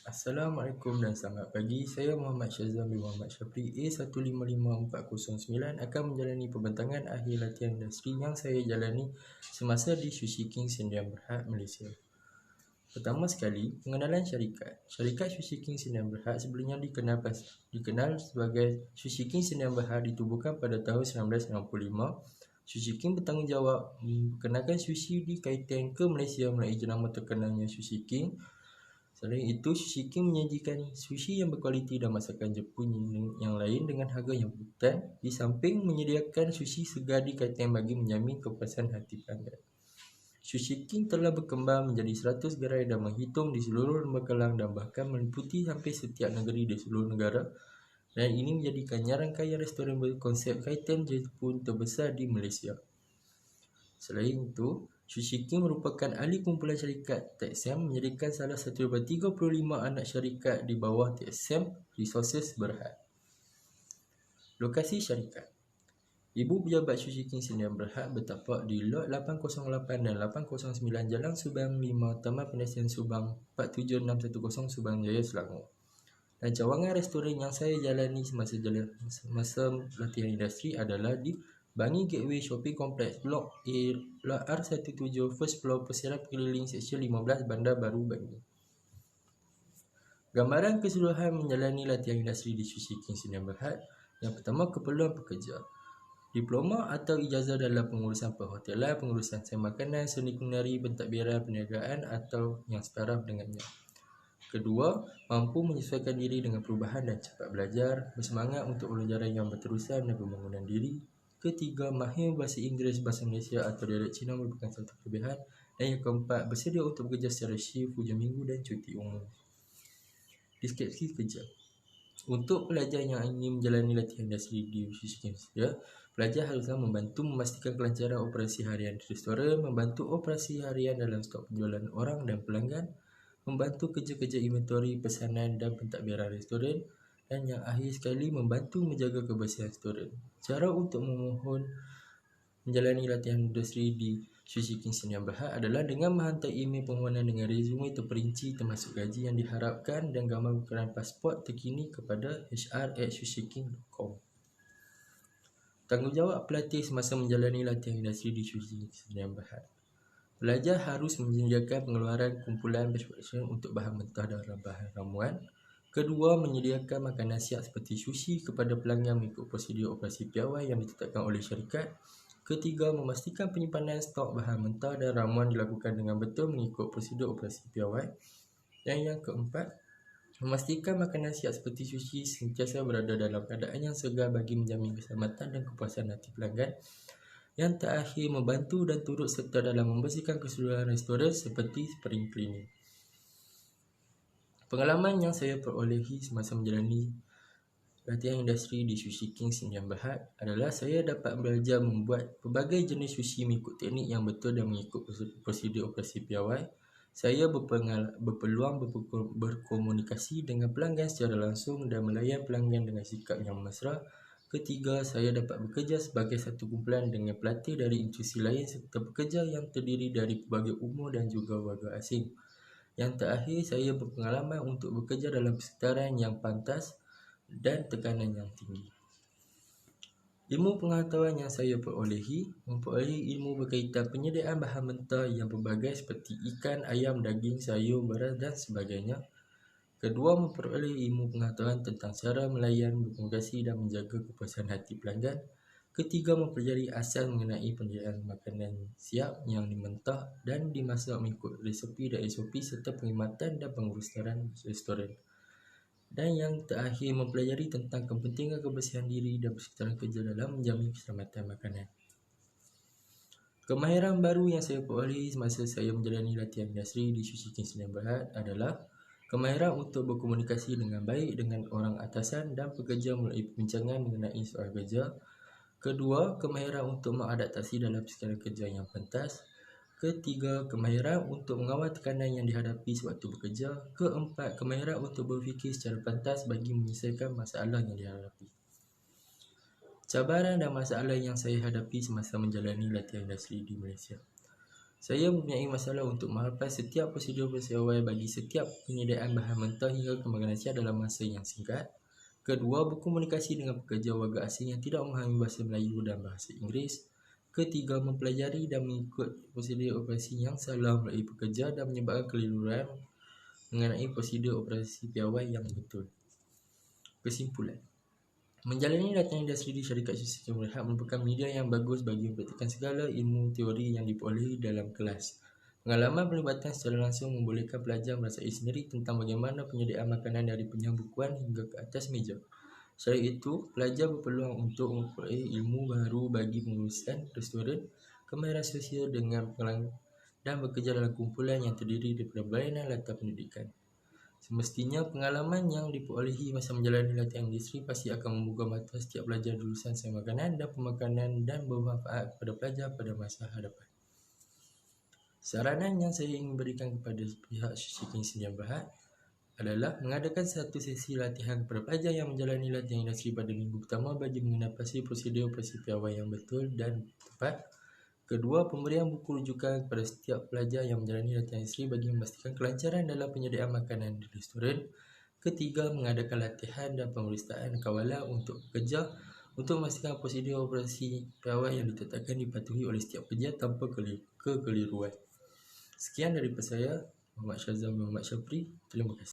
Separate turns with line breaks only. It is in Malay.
Assalamualaikum dan selamat pagi. Saya Muhammad Syazwan bin Muhammad Syafri A155409 akan menjalani pembentangan akhir latihan industri yang saya jalani semasa di Sushi King Sdn Bhd, Malaysia. Pertama sekali, pengenalan syarikat. Syarikat Sushi King Sdn Bhd sebelumnya dikenal sebagai Sushi King Sdn Bhd ditubuhkan pada tahun 1965. Sushi King bertanggungjawab memperkenalkan sushi di kaitan ke Malaysia melalui jenama terkenalnya Sushi King. Selain itu, Sushi King menyajikan sushi yang berkualiti dan masakan Jepun yang lain dengan harga yang berkualitas, di samping menyediakan sushi segar di kaitan bagi menjamin kepuasan hati pelanggan. Sushi King telah berkembang menjadi 100 gerai dan menghitung di seluruh lembaga kelang dan bahkan meliputi hampir setiap negeri di seluruh negara, dan ini menjadikannya rangkaian restoran berkonsep kaitan Jepun terbesar di Malaysia. Selain itu, Sushi King merupakan ahli kumpulan syarikat TXM menjadikan salah satu daripada 35 anak syarikat di bawah TXM Resources Berhad. Lokasi syarikat. Ibu pejabat Sushi King Sdn Bhd bertapak di Lot 808 dan 809 Jalan Subang 5, Taman Penasihan Subang 47610 Subang Jaya, Selangor. Dan cawangan restoran yang saya jalani semasa latihan industri adalah di Bangi Gateway Shopping Complex Blok A R17 First Floor Persiaran Keliling Seksyen 15 Bandar Baru Bangi. Gambaran keseluruhan menjalani latihan industri di Sushi King Sdn Bhd. Yang pertama, keperluan pekerja. Diploma atau ijazah dalam pengurusan perhotelan, pengurusan seni makanan, seni kulineri, pentadbiran, perniagaan atau yang setaraf dengannya. Kedua, mampu menyesuaikan diri dengan perubahan dan cepat belajar, bersemangat untuk pelajaran yang berterusan dan pembangunan diri. Ketiga, mahir bahasa Inggeris, bahasa Malaysia atau dialek Cina merupakan satu kelebihan. Dan yang keempat, bersedia untuk bekerja secara shift, hujung minggu dan cuti umum. Deskripsi kerja. Untuk pelajar yang ingin menjalani latihan industri di Sushi King, pelajar haruslah membantu memastikan kelancaran operasi harian di restoran, membantu operasi harian dalam stok penjualan orang dan pelanggan, membantu kerja-kerja inventory, pesanan dan pentadbiran restoran, dan yang akhir sekali membantu menjaga kebersihan restoran. Cara untuk memohon menjalani latihan industri di Sushi King Sdn Bhd adalah dengan menghantar email permohonan dengan resume terperinci termasuk gaji yang diharapkan dan gambar ukuran pasport terkini kepada hr@sushiking.com. Tanggungjawab pelatih semasa menjalani latihan industri di Sushi King Sdn Bhd. Pelajar harus menyediakan pengeluaran kumpulan prescription untuk bahan mentah dan bahan ramuan. Kedua, menyediakan makanan siap seperti sushi kepada pelanggan mengikut prosedur operasi piawai yang ditetapkan oleh syarikat. Ketiga, memastikan penyimpanan stok bahan mentah dan ramuan dilakukan dengan betul mengikut prosedur operasi piawai. Dan yang keempat, memastikan makanan siap seperti sushi sentiasa berada dalam keadaan yang segar bagi menjamin keselamatan dan kepuasan hati pelanggan. Yang terakhir, membantu dan turut serta dalam membersihkan keseluruhan restoran seperti spring cleaning. Pengalaman yang saya perolehi semasa menjalani latihan industri di Sushi King Sdn Bhd adalah saya dapat belajar membuat pelbagai jenis sushi mengikut teknik yang betul dan mengikut prosedur operasi piawai. Saya berpeluang berkomunikasi dengan pelanggan secara langsung dan melayan pelanggan dengan sikap yang mesra. Ketiga, saya dapat bekerja sebagai satu kumpulan dengan pelatih dari institusi lain serta pekerja yang terdiri dari pelbagai umur dan juga warga asing. Yang terakhir, saya berpengalaman untuk bekerja dalam persekitaran yang pantas dan tekanan yang tinggi. Ilmu pengetahuan yang saya memperolehi ilmu berkaitan penyediaan bahan mentah yang berbagai seperti ikan, ayam, daging, sayur, beras dan sebagainya. Kedua, memperoleh ilmu pengetahuan tentang cara melayan, berkomunikasi dan menjaga kepuasan hati pelanggan. Ketiga, mempelajari asas mengenai penyediaan makanan siap yang mentah dan dimasak mengikut resepi dan SOP serta perkhidmatan dan pengurusan restoran. Dan yang terakhir, mempelajari tentang kepentingan kebersihan diri dan persekitaran kerja dalam menjamin keselamatan makanan. Kemahiran baru yang saya perolehi semasa saya menjalani latihan industri di Sushi King Sdn Bhd adalah kemahiran untuk berkomunikasi dengan baik dengan orang atasan dan pekerja melalui perbincangan mengenai soal kerja. Kedua, kemahiran untuk mengadaptasi dalam persekitaran kerja yang pantas. Ketiga, kemahiran untuk mengawal tekanan yang dihadapi sewaktu bekerja. Keempat, kemahiran untuk berfikir secara pantas bagi menyelesaikan masalah yang dihadapi. Cabaran dan masalah yang saya hadapi semasa menjalani latihan industri di Malaysia. Saya mempunyai masalah untuk menghafal setiap prosedur awal bagi setiap penyediaan bahan mentah hingga kembangan nasihat dalam masa yang singkat. Kedua, berkomunikasi dengan pekerja warga asing yang tidak memahami bahasa Melayu dan bahasa Inggeris. Ketiga, mempelajari dan mengikut prosedur operasi yang salah melalui pekerja dan menyebabkan keliruan mengenai prosedur operasi piawai yang betul. Kesimpulan, menjalani latihan industri di syarikat susi berhad merupakan media yang bagus bagi mempraktikkan segala ilmu teori yang diperolehi dalam kelas. Pengalaman pelibatan secara langsung membolehkan pelajar merasai sendiri tentang bagaimana penyediaan makanan dari penyambukuan hingga ke atas meja. Selain itu, pelajar berpeluang untuk memperoleh ilmu baru bagi pengurusan restoran, kemahiran sosial dengan pengalaman dan bekerja dalam kumpulan yang terdiri daripada berlainan latar pendidikan. Semestinya pengalaman yang diperolehi masa menjalani latihan industri pasti akan membuka mata setiap pelajar jurusan sains makanan dan pemakanan dan bermanfaat kepada pelajar pada masa hadapan. Saranan yang saya ingin berikan kepada pihak Susi King Sdn Bhd adalah mengadakan satu sesi latihan kepada pelajar yang menjalani latihan industri pada minggu pertama bagi mengenal pasti prosedur piawai yang betul dan tepat. Kedua, pemberian buku rujukan kepada setiap pelajar yang menjalani latihan industri bagi memastikan kelancaran dalam penyediaan makanan di restoran. Ketiga, mengadakan latihan dan pemeriksaan kawalan untuk pekerja untuk memastikan prosedur operasi piawai yang ditetapkan dipatuhi oleh setiap pekerja tanpa kekeliruan. Sekian daripada saya, Muhammad Syazam Muhammad Syafri. Terima kasih.